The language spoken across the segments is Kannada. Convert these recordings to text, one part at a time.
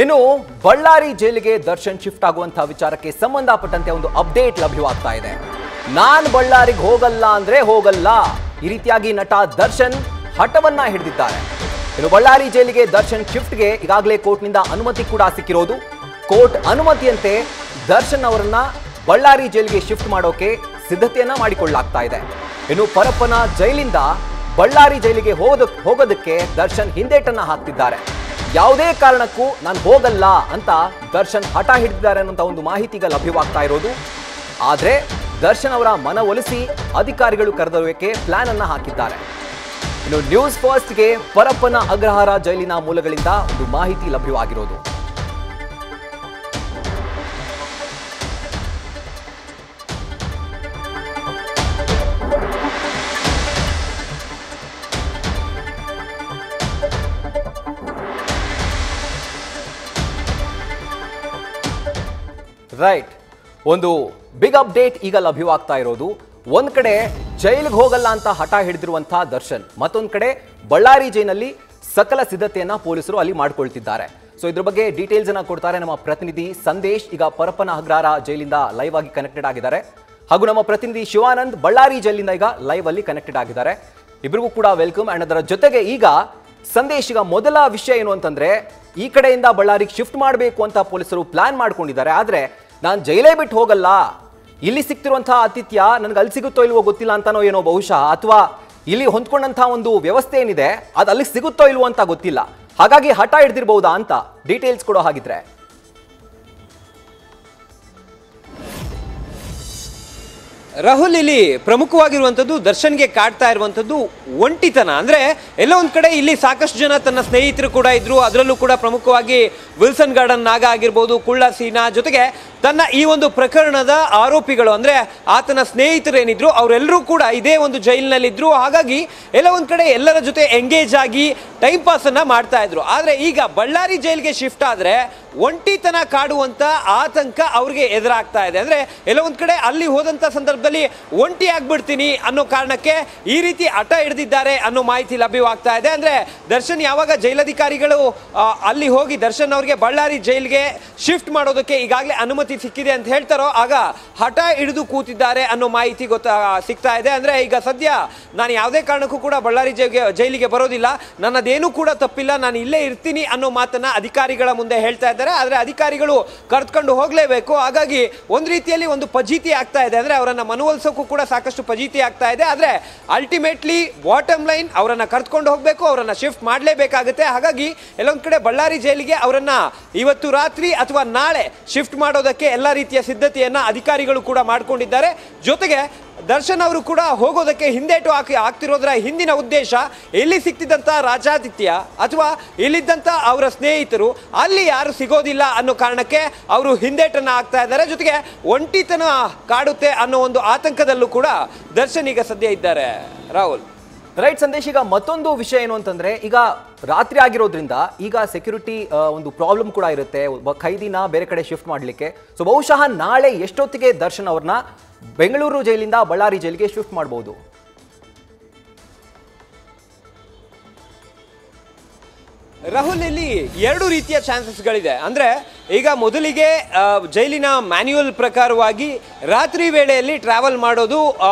ಇನ್ನು ಬಳ್ಳಾರಿ ಜೈಲಿಗೆ ದರ್ಶನ್ ಶಿಫ್ಟ್ ಆಗುವಂತಹ ವಿಚಾರಕ್ಕೆ ಸಂಬಂಧಪಟ್ಟಂತೆ ಒಂದು ಅಪ್ಡೇಟ್ ಲಭ್ಯವಾಗ್ತಾ ಇದೆ. ನಾನ್ ಬಳ್ಳಾರಿಗೆ ಹೋಗಲ್ಲ ಅಂದ್ರೆ ಹೋಗಲ್ಲ, ಈ ರೀತಿಯಾಗಿ ನಟ ದರ್ಶನ್ ಹಠವನ್ನ ಹಿಡಿದಿದ್ದಾರೆ. ಇನ್ನು ಬಳ್ಳಾರಿ ಜೈಲಿಗೆ ದರ್ಶನ್ ಶಿಫ್ಟ್ಗೆ ಈಗಾಗಲೇ ಕೋರ್ಟ್ನಿಂದ ಅನುಮತಿ ಕೂಡ ಸಿಕ್ಕಿರೋದು. ಕೋರ್ಟ್ ಅನುಮತಿಯಂತೆ ದರ್ಶನ್ ಅವರನ್ನ ಬಳ್ಳಾರಿ ಜೈಲಿಗೆ ಶಿಫ್ಟ್ ಮಾಡೋಕೆ ಸಿದ್ಧತೆಯನ್ನ ಮಾಡಿಕೊಳ್ಳಲಾಗ್ತಾ ಇದೆ. ಇನ್ನು ಪರಪ್ಪನ ಜೈಲಿಂದ ಬಳ್ಳಾರಿ ಜೈಲಿಗೆ ಹೋಗೋದಕ್ಕೆ ದರ್ಶನ್ ಹಿಂದೇಟನ್ನ ಹಾಕ್ತಿದ್ದಾರೆ. ಯಾವುದೇ ಕಾರಣಕ್ಕೂ ನಾನು ಹೋಗಲ್ಲ ಅಂತ ದರ್ಶನ್ ಹಠ ಹಿಡಿದಿದ್ದಾರೆ ಅನ್ನೋ ಒಂದು ಮಾಹಿತಿ ಈಗ ಲಭ್ಯವಾಗ್ತಾ ಇರೋದು. ಆದರೆ ದರ್ಶನ್ ಅವರ ಮನವೊಲಿಸಿ ಅಧಿಕಾರಿಗಳು ಕರೆದೊಯ್ಯಕ್ಕೆ ಪ್ಲಾನ್ ಅನ್ನ ಹಾಕಿದ್ದಾರೆ. ಇನ್ನು ನ್ಯೂಸ್ ಫಸ್ಟ್ಗೆ ಪರಪ್ಪನ ಅಗ್ರಹಾರ ಜೈಲಿನ ಮೂಲಗಳಿಂದ ಒಂದು ಮಾಹಿತಿ ಲಭ್ಯವಾಗಿರೋದು. ರೈಟ್, ಒಂದು ಬಿಗ್ ಅಪ್ಡೇಟ್ ಈಗ ಲಭ್ಯವಾಗ್ತಾ ಇರೋದು. ಒಂದ್ ಕಡೆ ಜೈಲಿಗೆ ಹೋಗಲ್ಲ ಅಂತ ಹಠ ಹಿಡಿದಿರುವಂತಹ ದರ್ಶನ್, ಮತ್ತೊಂದ್ ಕಡೆ ಬಳ್ಳಾರಿ ಜೈಲಿನಲ್ಲಿ ಸಕಲ ಸಿದ್ಧತೆಯನ್ನ ಪೊಲೀಸರು ಅಲ್ಲಿ ಮಾಡ್ಕೊಳ್ತಿದ್ದಾರೆ. ಸೊ ಇದ್ರ ಬಗ್ಗೆ ಡೀಟೇಲ್ಸ್ ಅನ್ನ ಕೊಡ್ತಾರೆ ನಮ್ಮ ಪ್ರತಿನಿಧಿ ಸಂದೇಶ್. ಈಗ ಪರಪ್ಪನ ಅಗ್ರಹಾರ ಜೈಲಿಂದ ಲೈವ್ ಆಗಿ ಕನೆಕ್ಟೆಡ್ ಆಗಿದ್ದಾರೆ. ಹಾಗೂ ನಮ್ಮ ಪ್ರತಿನಿಧಿ ಶಿವಾನಂದ್ ಬಳ್ಳಾರಿ ಜೈಲಿಂದ ಈಗ ಲೈವ್ ಅಲ್ಲಿ ಕನೆಕ್ಟೆಡ್ ಆಗಿದ್ದಾರೆ. ಇಬ್ಬರಿಗೂ ಕೂಡ ವೆಲ್ಕಮ್. ಅಂಡ್ ಅದರ ಜೊತೆಗೆ ಈಗ ಸಂದೇಶ್, ಈಗ ಮೊದಲ ವಿಷಯ ಏನು ಅಂತಂದ್ರೆ, ಈ ಕಡೆಯಿಂದ ಬಳ್ಳಾರಿಗೆ ಶಿಫ್ಟ್ ಮಾಡಬೇಕು ಅಂತ ಪೊಲೀಸರು ಪ್ಲಾನ್ ಮಾಡ್ಕೊಂಡಿದ್ದಾರೆ. ಆದ್ರೆ ನಾನು ಜೈಲೇ ಬಿಟ್ಟು ಹೋಗಲ್ಲ, ಇಲ್ಲಿ ಸಿಗ್ತಿರುವಂತಹ ಆತಿಥ್ಯ ನನಗೆ ಅಲ್ಲಿ ಸಿಗುತ್ತೋ ಇಲ್ವೋ ಗೊತ್ತಿಲ್ಲ ಅಂತಾನೋ ಏನೋ ಬಹುಶಃ, ಅಥವಾ ಇಲ್ಲಿ ಹೊಂದ್ಕೊಂಡಂತಹ ಒಂದು ವ್ಯವಸ್ಥೆ ಏನಿದೆ ಅದು ಅಲ್ಲಿ ಸಿಗುತ್ತೋ ಇಲ್ವೋ ಅಂತ ಗೊತ್ತಿಲ್ಲ, ಹಾಗಾಗಿ ಹಠ ಹಿಡ್ದಿರ್ಬಹುದಾ ಅಂತ ಡೀಟೇಲ್ಸ್ ಕೊಡೋ ಹಾಗಿದ್ರೆ. ರಾಹುಲ್, ಇಲ್ಲಿ ಪ್ರಮುಖವಾಗಿರುವಂಥದ್ದು ದರ್ಶನ್ಗೆ ಕಾಡ್ತಾ ಇರುವಂಥದ್ದು ಒಂಟಿತನ. ಅಂದರೆ ಎಲ್ಲೋ ಒಂದು ಕಡೆ ಇಲ್ಲಿ ಸಾಕಷ್ಟು ಜನ ತನ್ನ ಸ್ನೇಹಿತರು ಕೂಡ ಇದ್ರು. ಅದರಲ್ಲೂ ಕೂಡ ಪ್ರಮುಖವಾಗಿ ವಿಲ್ಸನ್ ಗಾರ್ಡನ್ ನಾಗ ಆಗಿರ್ಬೋದು, ಕುಳ್ಳ ಸೀನಾ, ಜೊತೆಗೆ ತನ್ನ ಈ ಒಂದು ಪ್ರಕರಣದ ಆರೋಪಿಗಳು ಅಂದರೆ ಆತನ ಸ್ನೇಹಿತರೇನಿದ್ರು ಅವರೆಲ್ಲರೂ ಕೂಡ ಇದೇ ಒಂದು ಜೈಲಿನಲ್ಲಿದ್ದರು. ಹಾಗಾಗಿ ಎಲ್ಲ ಒಂದು ಕಡೆ ಎಲ್ಲರ ಜೊತೆ ಎಂಗೇಜ್ ಆಗಿ ಟೈಮ್ ಪಾಸನ್ನು ಮಾಡ್ತಾ ಇದ್ರು. ಆದರೆ ಈಗ ಬಳ್ಳಾರಿ ಜೈಲಿಗೆ ಶಿಫ್ಟ್ ಆದರೆ ಒಂಟಿತನ ಕಾಡುವಂಥ ಆತಂಕ ಅವ್ರಿಗೆ ಎದುರಾಗ್ತಾ ಇದೆ. ಅಂದರೆ ಎಲ್ಲ ಒಂದು ಕಡೆ ಅಲ್ಲಿ ಹೋದಂಥ ಸಂದರ್ಭದಲ್ಲಿ ಒಂಟಿ ಆಗ್ಬಿಡ್ತೀನಿ ಅನ್ನೋ ಕಾರಣಕ್ಕೆ ಈ ರೀತಿ ಹಠ ಹಿಡಿದಿದ್ದಾರೆ ಅನ್ನೋ ಮಾಹಿತಿ ಲಭ್ಯವಾಗ್ತಾ ಇದೆ. ಅಂದರೆ ದರ್ಶನ್ ಯಾವಾಗ ಜೈಲಧಿಕಾರಿಗಳು ಅಲ್ಲಿ ಹೋಗಿ ದರ್ಶನ್ ಅವ್ರಿಗೆ ಬಳ್ಳಾರಿ ಜೈಲಿಗೆ ಶಿಫ್ಟ್ ಮಾಡೋದಕ್ಕೆ ಈಗಾಗಲೇ ಅನುಮತಿ ಸಿಕ್ಕಿದೆ ಅಂತ ಹೇಳ್ತಾರೋ, ಆಗ ಹಠ ಹಿಡಿದು ಕೂತಿದ್ದಾರೆ ಅನ್ನೋ ಮಾಹಿತಿ ಸಿಗ್ತಾ ಇದೆ. ಅಂದ್ರೆ ಈಗ ಸದ್ಯ ನಾನು ಯಾವುದೇ ಕಾರಣಕ್ಕೂ ಕೂಡ ಬಳ್ಳಾರಿ ಜೈಲಿಗೆ ಬರೋದಿಲ್ಲ, ನನ್ನದೇನು ಕೂಡ ತಪ್ಪಿಲ್ಲ, ನಾನು ಇಲ್ಲೇ ಇರ್ತೀನಿ ಅನ್ನೋ ಮಾತನ್ನ ಅಧಿಕಾರಿಗಳ ಮುಂದೆ ಹೇಳ್ತಾ ಇದ್ದಾರೆ. ಆದ್ರೆ ಅಧಿಕಾರಿಗಳು ಕರೆದುಕೊಂಡು ಹೋಗ್ಲೇಬೇಕು. ಹಾಗಾಗಿ ಒಂದ್ ರೀತಿಯಲ್ಲಿ ಒಂದು ಫಜೀತಿ ಆಗ್ತಾ ಇದೆ. ಅಂದ್ರೆ ಅವರನ್ನ ಮನವೊಲಿಸೋಕ್ಕೂ ಕೂಡ ಸಾಕಷ್ಟು ಫಜೀತಿ ಆಗ್ತಾ ಇದೆ. ಆದ್ರೆ ಅಲ್ಟಿಮೇಟ್ಲಿ ಬಾಟಮ್ ಲೈನ್ ಅವರನ್ನ ಕರೆದುಕೊಂಡು ಹೋಗ್ಬೇಕು, ಅವರನ್ನ ಶಿಫ್ಟ್ ಮಾಡಲೇಬೇಕಾಗುತ್ತೆ. ಹಾಗಾಗಿ ಎಲ್ಲೊಂದ್ ಕಡೆ ಬಳ್ಳಾರಿ ಜೈಲಿಗೆ ಅವರನ್ನ ಇವತ್ತು ರಾತ್ರಿ ಅಥವಾ ನಾಳೆ ಶಿಫ್ಟ್ ಮಾಡೋದಕ್ಕೆ ಎಲ್ಲ ರೀತಿಯ ಸಿದ್ಧತೆಯನ್ನ ಅಧಿಕಾರಿಗಳು ಕೂಡ ಮಾಡಿಕೊಂಡಿದ್ದಾರೆ. ಜೊತೆಗೆ ದರ್ಶನ್ ಅವರು ಕೂಡ ಹೋಗೋದಕ್ಕೆ ಹಿಂದೇಟು ಆಗ್ತಿರೋದ್ರ ಹಿಂದಿನ ಉದ್ದೇಶ ಎಲ್ಲಿ ಸಿಕ್ತಿದ್ದಂಥ ರಾಜಾತಿಥ್ಯ ಅಥವಾ ಇಲ್ಲಿದ್ದಂಥ ಅವರ ಸ್ನೇಹಿತರು ಅಲ್ಲಿ ಯಾರು ಸಿಗೋದಿಲ್ಲ ಅನ್ನೋ ಕಾರಣಕ್ಕೆ ಅವರು ಹಿಂದೇಟನ್ನ ಆಗ್ತಾ ಇದ್ದಾರೆ. ಜೊತೆಗೆ ಒಂಟಿತನ ಕಾಡುತ್ತೆ ಅನ್ನೋ ಒಂದು ಆತಂಕದಲ್ಲೂ ಕೂಡ ದರ್ಶನ್ ಈಗ ಸದ್ಯ ಇದ್ದಾರೆ. ರಾಹುಲ್, ರೈಟ್ ಸಂದೇಶ್, ಈಗ ಮತ್ತೊಂದು ವಿಷಯ ಏನು ಅಂತಂದ್ರೆ, ಈಗ ರಾತ್ರಿ ಆಗಿರೋದ್ರಿಂದ ಈಗ ಸೆಕ್ಯೂರಿಟಿ ಒಂದು ಪ್ರಾಬ್ಲಮ್ ಕೂಡ ಇರುತ್ತೆ, ಒಬ್ಬ ಖೈದಿನ ಬೇರೆ ಕಡೆ ಶಿಫ್ಟ್ ಮಾಡಲಿಕ್ಕೆ. ಸೊ ಬಹುಶಃ ನಾಳೆ ಎಷ್ಟೊತ್ತಿಗೆ ದರ್ಶನ್ ಅವ್ರನ್ನ ಬೆಂಗಳೂರು ಜೈಲಿಂದ ಬಳ್ಳಾರಿ ಜೈಲಿಗೆ ಶಿಫ್ಟ್ ಮಾಡಬಹುದು? ರಾಹುಲ್, ಇಲ್ಲಿ ಎರಡು ರೀತಿಯ ಚಾನ್ಸಸ್ಗಳಿದೆ. ಅಂದರೆ ಈಗ ಮೊದಲಿಗೆ ಜೈಲಿನ ಮ್ಯಾನ್ಯುಯಲ್ ಪ್ರಕಾರವಾಗಿ ರಾತ್ರಿ ವೇಳೆಯಲ್ಲಿ ಟ್ರಾವೆಲ್ ಮಾಡೋದು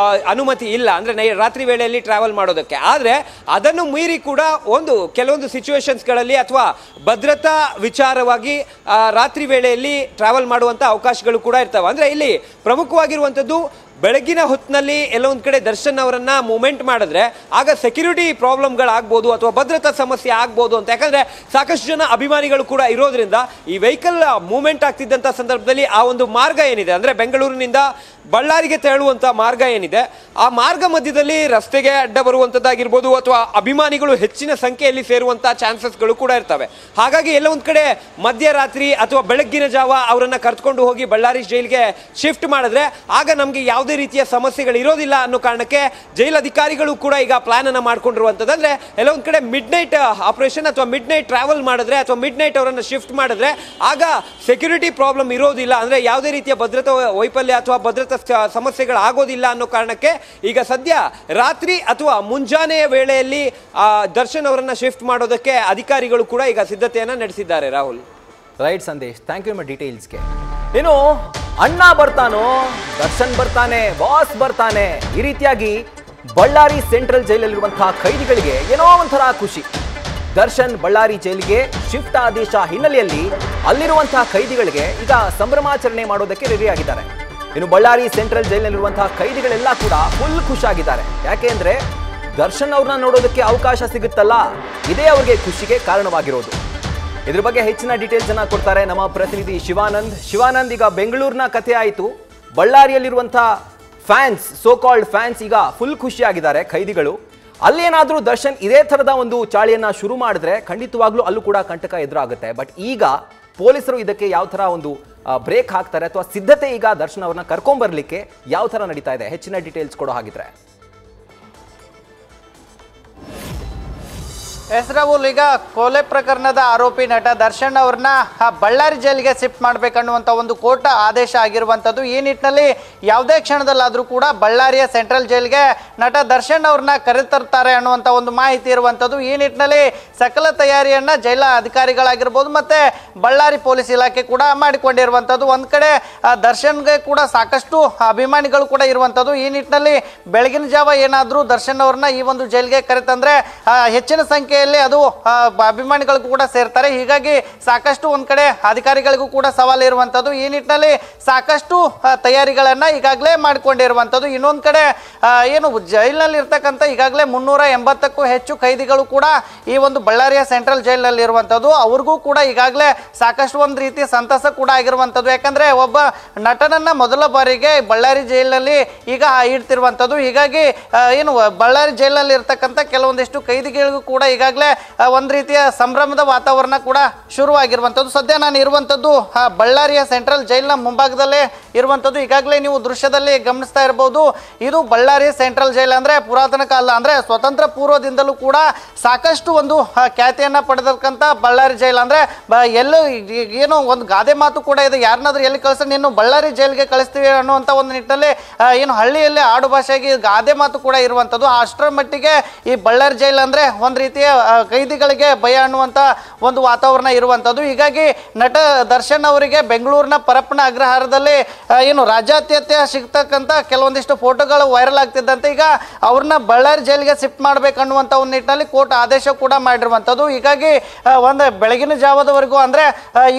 ಅನುಮತಿ ಇಲ್ಲ, ಅಂದರೆ ರಾತ್ರಿ ವೇಳೆಯಲ್ಲಿ ಟ್ರಾವೆಲ್ ಮಾಡೋದಕ್ಕೆ. ಆದರೆ ಅದನ್ನು ಮೀರಿ ಕೂಡ ಕೆಲವೊಂದು ಸಿಚುವೇಶನ್ಸ್ಗಳಲ್ಲಿ ಅಥವಾ ಭದ್ರತಾ ವಿಚಾರವಾಗಿ ರಾತ್ರಿ ವೇಳೆಯಲ್ಲಿ ಟ್ರಾವೆಲ್ ಮಾಡುವಂಥ ಅವಕಾಶಗಳು ಕೂಡ ಇರ್ತವೆ. ಅಂದರೆ ಇಲ್ಲಿ ಪ್ರಮುಖವಾಗಿರುವಂಥದ್ದು ಬೆಳಗಿನ ಹೊತ್ತಿನಲ್ಲಿ ಎಲ್ಲೊಂದು ಕಡೆ ದರ್ಶನ್ ಅವರನ್ನ ಮೂವ್ಮೆಂಟ್ ಮಾಡಿದ್ರೆ ಆಗ ಸೆಕ್ಯೂರಿಟಿ ಪ್ರಾಬ್ಲಮ್ಗಳಾಗ್ಬೋದು ಅಥವಾ ಭದ್ರತಾ ಸಮಸ್ಯೆ ಆಗ್ಬೋದು ಅಂತ. ಯಾಕಂದ್ರೆ ಸಾಕಷ್ಟು ಜನ ಅಭಿಮಾನಿಗಳು ಕೂಡ ಇರೋದ್ರಿಂದ ಈ ವೆಹಿಕಲ್ ಮೂವ್ಮೆಂಟ್ ಆಗ್ತಿದ್ದಂಥ ಸಂದರ್ಭದಲ್ಲಿ ಆ ಒಂದು ಮಾರ್ಗ ಏನಿದೆ, ಅಂದರೆ ಬೆಂಗಳೂರಿನಿಂದ ಬಳ್ಳಾರಿಗೆ ತೆರಳುವಂಥ ಮಾರ್ಗ ಏನಿದೆ, ಆ ಮಾರ್ಗ ಮಧ್ಯದಲ್ಲಿ ರಸ್ತೆಗೆ ಅಡ್ಡ ಬರುವಂಥದ್ದಾಗಿರ್ಬೋದು ಅಥವಾ ಅಭಿಮಾನಿಗಳು ಹೆಚ್ಚಿನ ಸಂಖ್ಯೆಯಲ್ಲಿ ಸೇರುವಂಥ ಚಾನ್ಸಸ್ಗಳು ಕೂಡ ಇರ್ತವೆ. ಹಾಗಾಗಿ ಎಲ್ಲ ಒಂದು ಕಡೆ ಮಧ್ಯರಾತ್ರಿ ಅಥವಾ ಬೆಳಗ್ಗಿನ ಜಾವ ಅವರನ್ನು ಕರೆದುಕೊಂಡು ಹೋಗಿ ಬಳ್ಳಾರಿ ಜೈಲಿಗೆ ಶಿಫ್ಟ್ ಮಾಡಿದ್ರೆ ಆಗ ನಮಗೆ ಯಾವುದೇ ರೀತಿಯ ಸಮಸ್ಯೆಗಳು ಇರೋದಿಲ್ಲ ಅನ್ನೋ ಕಾರಣಕ್ಕೆ ಜೈಲಧಿಕಾರಿಗಳು ಕೂಡ ಈಗ ಪ್ಲಾನ್ ಅನ್ನು ಮಾಡ್ಕೊಂಡಿರುವಂಥದ್ದು. ಅಂದರೆ ಎಲ್ಲ ಒಂದು ಕಡೆ ಮಿಡ್ ನೈಟ್ ಆಪರೇಷನ್ ಅಥವಾ ಮಿಡ್ ನೈಟ್ ಟ್ರಾವೆಲ್ ಮಾಡಿದ್ರೆ ಅಥವಾ ಮಿಡ್ ನೈಟ್ ಅವರನ್ನು ಶಿಫ್ಟ್ ಮಾಡಿದ್ರೆ ಆಗ ಸೆಕ್ಯೂರಿಟಿ ಪ್ರಾಬ್ಲಮ್ ಇರೋದಿಲ್ಲ, ಅಂದರೆ ಯಾವುದೇ ರೀತಿಯ ಭದ್ರತಾ ವೈಫಲ್ಯ ಅಥವಾ ಭದ್ರತಾ ಸಮಸ್ಯೆಗಳು ಆಗೋದಿಲ್ಲ ಅನ್ನೋ ಕಾರಣಕ್ಕೆ ಈಗ ಸದ್ಯ ರಾತ್ರಿ ಅಥವಾ ಮುಂಜಾನೆಯ ವೇಳೆಯಲ್ಲಿ ದರ್ಶನ್ ಅವರನ್ನ ಶಿಫ್ಟ್ ಮಾಡೋದಕ್ಕೆ ಅಧಿಕಾರಿಗಳು ಕೂಡ ಈಗ ಸಿದ್ಧತೆಯನ್ನ ನಡೆಸಿದ್ದಾರೆ. Rahul, right Sandesh, thank you ನಿಮ್ಮ ಡೀಟೇಲ್ಸ್ಗೆ. ಇನ್ನು ಅಣ್ಣ ಬರ್ತಾನೋ, ದರ್ಶನ್ ಬರ್ತಾನೆ, ಬಾಸ್ ಬರ್ತಾನೆ, ಈ ರೀತಿಯಾಗಿ ಬಳ್ಳಾರಿ ಸೆಂಟ್ರಲ್ ಜೈಲಲ್ಲಿರುವಂತಹ ಖೈದಿಗಳಿಗೆ ಏನೋ ಒಂಥರ ಖುಷಿ. ದರ್ಶನ್ ಬಳ್ಳಾರಿ ಜೈಲಿಗೆ ಶಿಫ್ಟ್ ಆದೇಶ ಹಿನ್ನೆಲೆಯಲ್ಲಿ ಅಲ್ಲಿರುವಂತಹ ಖೈದಿಗಳಿಗೆ ಈಗ ಸಂಭ್ರಮಾಚರಣೆ ಮಾಡೋದಕ್ಕೆ ರೆಡಿಯಾಗಿದ್ದಾರೆ. ಇನ್ನು ಬಳ್ಳಾರಿ ಸೆಂಟ್ರಲ್ ಜೈಲಿನಲ್ಲಿರುವಂತಹ ಖೈದಿಗಳೆಲ್ಲ ಕೂಡ ಫುಲ್ ಖುಷಿಯಾಗಿದ್ದಾರೆ. ಯಾಕೆ ಅಂದ್ರೆ ದರ್ಶನ್ ಅವ್ರನ್ನ ನೋಡೋದಕ್ಕೆ ಅವಕಾಶ ಸಿಗುತ್ತಲ್ಲ, ಇದೇ ಅವ್ರಿಗೆ ಖುಷಿಗೆ ಕಾರಣವಾಗಿರೋದು. ಇದ್ರ ಬಗ್ಗೆ ಹೆಚ್ಚಿನ ಡೀಟೇಲ್ಸ್ ಅನ್ನ ಕೊಡ್ತಾರೆ ನಮ್ಮ ಪ್ರತಿನಿಧಿ ಶಿವಾನಂದ್. ಶಿವಾನಂದ್, ಈಗ ಬೆಂಗಳೂರಿನ ಕಥೆ ಆಯಿತು, ಬಳ್ಳಾರಿಯಲ್ಲಿರುವಂತಹ ಫ್ಯಾನ್ಸ್, ಸೋ ಕಾಲ್ಡ್ ಫ್ಯಾನ್ಸ್ ಈಗ ಫುಲ್ ಖುಷಿಯಾಗಿದ್ದಾರೆ ಖೈದಿಗಳು. ಅಲ್ಲೇನಾದ್ರೂ ದರ್ಶನ್ ಇದೇ ಥರದ ಒಂದು ಚಾಳಿಯನ್ನ ಶುರು ಮಾಡಿದ್ರೆ ಖಂಡಿತವಾಗ್ಲೂ ಅಲ್ಲೂ ಕೂಡ ಕಂಟಕ ಎದುರಾಗುತ್ತೆ. ಬಟ್ ಈಗ ಪೊಲೀಸರು ಇದಕ್ಕೆ ಯಾವ ಥರ ಒಂದು ಬ್ರೇಕ್ ಹಾಕ್ತಾರೆ ಅಥವಾ ಸಿದ್ಧತೆ ಈಗ ದರ್ಶನ್ ಅವ್ರನ್ನ ಕರ್ಕೊಂಡ್ಬರ್ಲಿಕ್ಕೆ ಯಾವ ಥರ ನಡೀತಾ ಇದೆ, ಹೆಚ್ಚಿನ ಡೀಟೇಲ್ಸ್ ಕೊಡೋ ಹಾಗಿದ್ರೆ. ರಾಹುಲ್, ಈಗ ಕೊಲೆ ಪ್ರಕರಣದ ಆರೋಪಿ ನಟ ದರ್ಶನ್ ಅವ್ರನ್ನ ಬಳ್ಳಾರಿ ಜೈಲಿಗೆ ಶಿಫ್ಟ್ ಮಾಡಬೇಕನ್ನುವಂಥ ಒಂದು ಕೋರ್ಟ್ ಆದೇಶ ಆಗಿರುವಂಥದ್ದು. ಈ ನಿಟ್ಟಿನಲ್ಲಿ ಯಾವುದೇ ಕ್ಷಣದಲ್ಲಾದರೂ ಕೂಡ ಬಳ್ಳಾರಿಯ ಸೆಂಟ್ರಲ್ ಜೈಲಿಗೆ ನಟ ದರ್ಶನ್ ಅವ್ರನ್ನ ಕರೆತರ್ತಾರೆ ಅನ್ನುವಂಥ ಒಂದು ಮಾಹಿತಿ ಇರುವಂಥದ್ದು. ಈ ನಿಟ್ಟಿನಲ್ಲಿ ಸಕಲ ತಯಾರಿಯನ್ನು ಜೈಲ ಅಧಿಕಾರಿಗಳಾಗಿರ್ಬೋದು ಮತ್ತು ಬಳ್ಳಾರಿ ಪೊಲೀಸ್ ಇಲಾಖೆ ಕೂಡ ಮಾಡಿಕೊಂಡಿರುವಂಥದ್ದು. ಒಂದು ಕಡೆ ದರ್ಶನ್ಗೆ ಕೂಡ ಸಾಕಷ್ಟು ಅಭಿಮಾನಿಗಳು ಕೂಡ ಇರುವಂಥದ್ದು. ಈ ನಿಟ್ಟಿನಲ್ಲಿ ಬೆಳಗಿನ ಜಾವ ಏನಾದರೂ ದರ್ಶನ್ ಅವ್ರನ್ನ ಈ ಒಂದು ಜೈಲಿಗೆ ಕರೆತಂದ್ರೆ ಹೆಚ್ಚಿನ ಸಂಖ್ಯೆ ಅದು ಅಭಿಮಾನಿಗಳಿಗೂ ಕೂಡ ಸೇರ್ತಾರೆ. ಹೀಗಾಗಿ ಸಾಕಷ್ಟು ಒಂದ್ ಕಡೆ ಅಧಿಕಾರಿಗಳಿಗೂ ಕೂಡ ಸವಾಲು ಇರುವಂತದ್ದು. ಈ ನಿಟ್ಟಿನಲ್ಲಿ ಸಾಕಷ್ಟು ತಯಾರಿಗಳನ್ನ ಈಗಾಗಲೇ ಮಾಡಿಕೊಂಡಿರುವಂತದ್ದು. ಇನ್ನೊಂದ್ ಕಡೆ ಏನು ಜೈಲಿನಲ್ಲಿ ಇರ್ತಕ್ಕಂಥ ಈಗಾಗಲೇ 380ಕ್ಕೂ ಹೆಚ್ಚು ಖೈದಿಗಳು ಕೂಡ ಈ ಒಂದು ಬಳ್ಳಾರಿಯ ಸೆಂಟ್ರಲ್ ಜೈಲಿನಲ್ಲಿ ಇರುವಂತದ್ದು. ಅವ್ರಿಗೂ ಕೂಡ ಈಗಾಗಲೇ ಸಾಕಷ್ಟು ಒಂದು ರೀತಿಯ ಸಂತಸ ಕೂಡ ಆಗಿರುವಂತದ್ದು. ಯಾಕಂದ್ರೆ ಒಬ್ಬ ನಟನನ್ನ ಮೊದಲ ಬಾರಿಗೆ ಬಳ್ಳಾರಿ ಜೈಲಿನಲ್ಲಿ ಈಗ ಇಡ್ತಿರುವಂತದ್ದು. ಹೀಗಾಗಿ ಏನು ಬಳ್ಳಾರಿ ಜೈಲಿನಲ್ಲಿ ಇರ್ತಕ್ಕಂಥ ಕೆಲವೊಂದಿಷ್ಟು ಖೈದಿಗಳಿಗೂ ಕೂಡ ಈಗಾಗಲೇ ಒಂದು ರೀತಿಯ ಸಂಭ್ರಮದ ವಾತಾವರಣ ಕೂಡ ಶುರುವಾಗಿರುವಂಥದ್ದು. ಸದ್ಯ ನಾನು ಇರುವಂಥದ್ದು ಬಳ್ಳಾರಿಯ ಸೆಂಟ್ರಲ್ ಜೈಲಿನ ಮುಂಭಾಗದಲ್ಲೇ ಇರುವಂಥದ್ದು. ಈಗಾಗಲೇ ನೀವು ದೃಶ್ಯದಲ್ಲಿ ಗಮನಿಸ್ತಾ ಇರಬಹುದು, ಇದು ಬಳ್ಳಾರಿ ಸೆಂಟ್ರಲ್ ಜೈಲ್. ಅಂದ್ರೆ ಪುರಾತನ ಕಾಲ ಅಂದ್ರೆ ಸ್ವತಂತ್ರ ಪೂರ್ವದಿಂದಲೂ ಕೂಡ ಸಾಕಷ್ಟು ಒಂದು ಖ್ಯಾತಿಯನ್ನ ಪಡೆದಕ್ಕಂಥ ಬಳ್ಳಾರಿ ಜೈಲ್. ಅಂದ್ರೆ ಎಲ್ಲೂ ಏನೋ ಒಂದು ಗಾದೆ ಮಾತು ಕೂಡ ಇದೆ, ಯಾರನ್ನಾದ್ರೂ ಎಲ್ಲಿ ಕಳಿಸ ನೀನು ಬಳ್ಳಾರಿ ಜೈಲ್ಗೆ ಕಳಿಸ್ತೀವಿ ಅನ್ನುವಂಥ ಒಂದು ನಿಟ್ಟಿನಲ್ಲಿ ಏನು ಹಳ್ಳಿಯಲ್ಲಿ ಆಡು ಭಾಷೆಗೆ ಗಾದೆ ಮಾತು ಕೂಡ ಇರುವಂಥದ್ದು. ಅಷ್ಟರ ಮಟ್ಟಿಗೆ ಈ ಬಳ್ಳಾರಿ ಜೈಲ್ ಅಂದ್ರೆ ಒಂದು ರೀತಿಯ ಖೈದಿಗಳಿಗೆ ಭಯ ಅನ್ನುವಂಥ ಒಂದು ವಾತಾವರಣ ಇರುವಂಥದ್ದು. ಹೀಗಾಗಿ ನಟ ದರ್ಶನ್ ಅವರಿಗೆ ಬೆಂಗಳೂರಿನ ಪರಪ್ಪನ ಅಗ್ರಹಾರದಲ್ಲಿ ಏನು ರಾಜ್ಯಾದ್ಯಂತ ಸಿಗ್ತಕ್ಕಂಥ ಕೆಲವೊಂದಿಷ್ಟು ಫೋಟೋಗಳು ವೈರಲ್ ಆಗ್ತಿದ್ದಂತೆ ಈಗ ಅವ್ರನ್ನ ಬಳ್ಳಾರಿ ಜೈಲಿಗೆ ಶಿಫ್ಟ್ ಮಾಡಬೇಕನ್ನುವಂಥ ಒಂದು ನಿಟ್ಟಿನಲ್ಲಿ ಕೋರ್ಟ್ ಆದೇಶ ಕೂಡ ಮಾಡಿರುವಂಥದ್ದು. ಹೀಗಾಗಿ ಒಂದು ಬೆಳಗಿನ ಜಾವದವರೆಗೂ ಅಂದ್ರೆ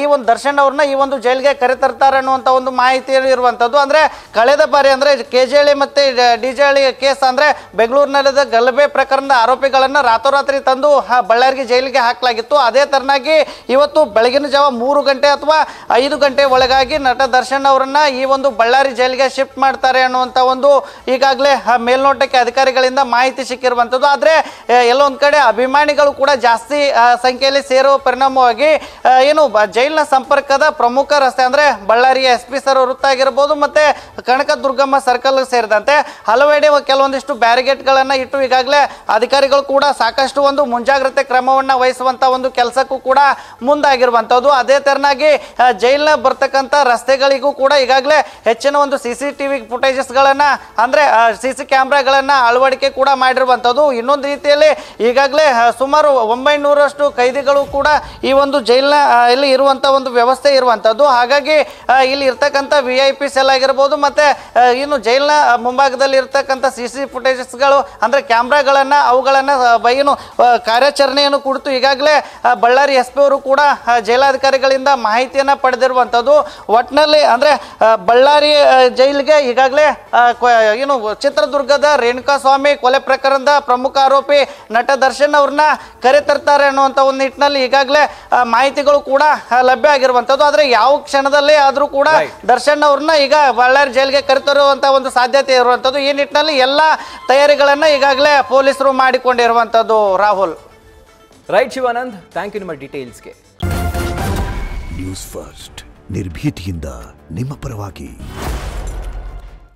ಈ ಒಂದು ದರ್ಶನ್ ಅವ್ರನ್ನ ಈ ಒಂದು ಜೈಲಿಗೆ ಕರೆತರ್ತಾರೆ ಅನ್ನುವಂಥ ಒಂದು ಮಾಹಿತಿ ಇರುವಂಥದ್ದು. ಅಂದ್ರೆ ಕಳೆದ ಬಾರಿ ಅಂದ್ರೆ ಕೆಜೆಹಳ್ಳಿ ಮತ್ತೆ ಡಿಜೆಹಳ್ಳಿ ಕೇಸ್ ಅಂದ್ರೆ ಬೆಂಗಳೂರಿನಲ್ಲಿದ್ದ ಗಲಭೆ ಪ್ರಕರಣದ ಆರೋಪಿಗಳನ್ನ ರಾತ್ರೋರಾತ್ರಿ ತಂದು ಬಳ್ಳಾರಿಗೆ ಜೈಲಿಗೆ ಹಾಕಲಾಗಿತ್ತು. ಅದೇ ತರನಾಗಿ ಇವತ್ತು ಬೆಳಗಿನ ಜಾವ 3 ಗಂಟೆ ಅಥವಾ 5 ಗಂಟೆ ಒಳಗಾಗಿ ನಟ ದರ್ಶನ್ ಅವರನ್ನ ಈ ಒಂದು ಬಳ್ಳಾರಿ ಜೈಲಿಗೆ ಶಿಫ್ಟ್ ಮಾಡ್ತಾರೆ ಅನ್ನುವಂಥ ಒಂದು ಈಗಾಗಲೇ ಮೇಲ್ನೋಟಕ್ಕೆ ಅಧಿಕಾರಿಗಳಿಂದ ಮಾಹಿತಿ ಸಿಕ್ಕಿರುವಂಥದ್ದು. ಆದರೆ ಎಲ್ಲೊಂದು ಕಡೆ ಅಭಿಮಾನಿಗಳು ಕೂಡ ಜಾಸ್ತಿ ಸಂಖ್ಯೆಯಲ್ಲಿ ಸೇರುವ ಪರಿಣಾಮವಾಗಿ ಏನು ಜೈಲಿನ ಸಂಪರ್ಕದ ಪ್ರಮುಖ ರಸ್ತೆ ಅಂದ್ರೆ ಬಳ್ಳಾರಿಯ SP ಸರ್ ವೃತ್ತ ಆಗಿರ್ಬೋದು ಮತ್ತೆ ಕನಕ ದುರ್ಗಮ್ಮ ಸರ್ಕಲ್ ಸೇರಿದಂತೆ ಹಲವೆಡೆ ಕೆಲವೊಂದಿಷ್ಟು ಬ್ಯಾರಿಗೇಡ್ಗಳನ್ನು ಇಟ್ಟು ಈಗಾಗಲೇ ಅಧಿಕಾರಿಗಳು ಕೂಡ ಸಾಕಷ್ಟು ಒಂದು ಮುಂಜಾಗ್ರತೆ ಕ್ರಮವನ್ನು ವಹಿಸುವಂತ ಒಂದು ಕೆಲಸಕ್ಕೂ ಕೂಡ ಮುಂದಾಗಿರುವಂತದ್ದು. ಅದೇ ತರನಾಗಿ ಜೈಲಿನ ಬರ್ತಕ್ಕಂಥ ರಸ್ತೆಗಳಿಗೂ ಕೂಡ ಈಗಾಗಲೇ ಹೆಚ್ಚಿನ ಒಂದು CCTV ಫುಟೇಜಸ್ಗಳನ್ನ ಅಂದ್ರೆ CC ಕ್ಯಾಮ್ರಾಗಳನ್ನ ಅಳವಡಿಕೆ ಕೂಡ ಮಾಡಿರುವಂತದ್ದು. ಇನ್ನೊಂದು ರೀತಿಯಲ್ಲಿ ಈಗಾಗಲೇ ಸುಮಾರು 900ರಷ್ಟು ಖೈದಿಗಳು ಕೂಡ ಈ ಒಂದು ಜೈಲಿನ ಇಲ್ಲಿ ಇರುವಂತ ಒಂದು ವ್ಯವಸ್ಥೆ ಇರುವಂತದ್ದು. ಹಾಗಾಗಿ ಇಲ್ಲಿ ಇರ್ತಕ್ಕಂಥ VIP ಸೆಲ್ ಆಗಿರ್ಬೋದು ಮತ್ತೆ ಇನ್ನು ಜೈಲಿನ ಮುಂಭಾಗದಲ್ಲಿ ಇರ್ತಕ್ಕಂಥ CC ಫುಟೇಜಸ್ಗಳು ಅಂದ್ರೆ ಕ್ಯಾಮ್ರಾಗಳನ್ನ ಅವುಗಳನ್ನ ಏನು ಕಾರ್ಯಾಚರಣೆಯನ್ನು ಕುರಿತು ಈಗಾಗಲೇ ಬಳ್ಳಾರಿ SP ಅವರು ಕೂಡ ಜೈಲಾಧಿಕಾರಿಗಳಿಂದ ಮಾಹಿತಿಯನ್ನ ಪಡೆದಿರುವಂತದ್ದು. ಒಟ್ಟಿನಲ್ಲಿ ಅಂದ್ರೆ ಬಳ್ಳಾರಿ ಜೈಲಿಗೆ ಈಗಾಗಲೇ ಏನು ಚಿತ್ರದುರ್ಗದ ರೇಣುಕಾಸ್ವಾಮಿ ಕೊಲೆ ಪ್ರಕರಣದ ಪ್ರಮುಖ ಆರೋಪಿ ನಟ ದರ್ಶನ್ ಅವ್ರನ್ನ ಕರೆತರ್ತಾರೆ ಅನ್ನುವಂಥ ಒಂದು ನಿಟ್ಟಿನಲ್ಲಿ ಈಗಾಗಲೇ ಮಾಹಿತಿಗಳು ಕೂಡ ಲಭ್ಯ ಆಗಿರುವಂತದ್ದು. ಆದ್ರೆ ಯಾವ ಕ್ಷಣದಲ್ಲಿ ಆದ್ರೂ ಕೂಡ ದರ್ಶನ್ ಅವ್ರನ್ನ ಈಗ ಬಳ್ಳಾರಿ ಜೈಲಿಗೆ ಕರೆತರುವಂತ ಒಂದು ಸಾಧ್ಯತೆ ಇರುವಂತದ್ದು. ಈ ನಿಟ್ಟಿನಲ್ಲಿ ಎಲ್ಲ ತಯಾರಿಗಳನ್ನ ಈಗಾಗಲೇ ಪೊಲೀಸರು ಮಾಡಿಕೊಂಡಿರುವಂತದ್ದು. Rahul, right Shivanand, thank you ನಿಮ್ಮ ಡೀಟೇಲ್ಸ್ಗೆ. ನ್ಯೂಸ್ ಫಸ್ಟ್ ನಿರ್ಭೀತಿಯಿಂದ ನಿಮ್ಮ ಪರವಾಗಿ.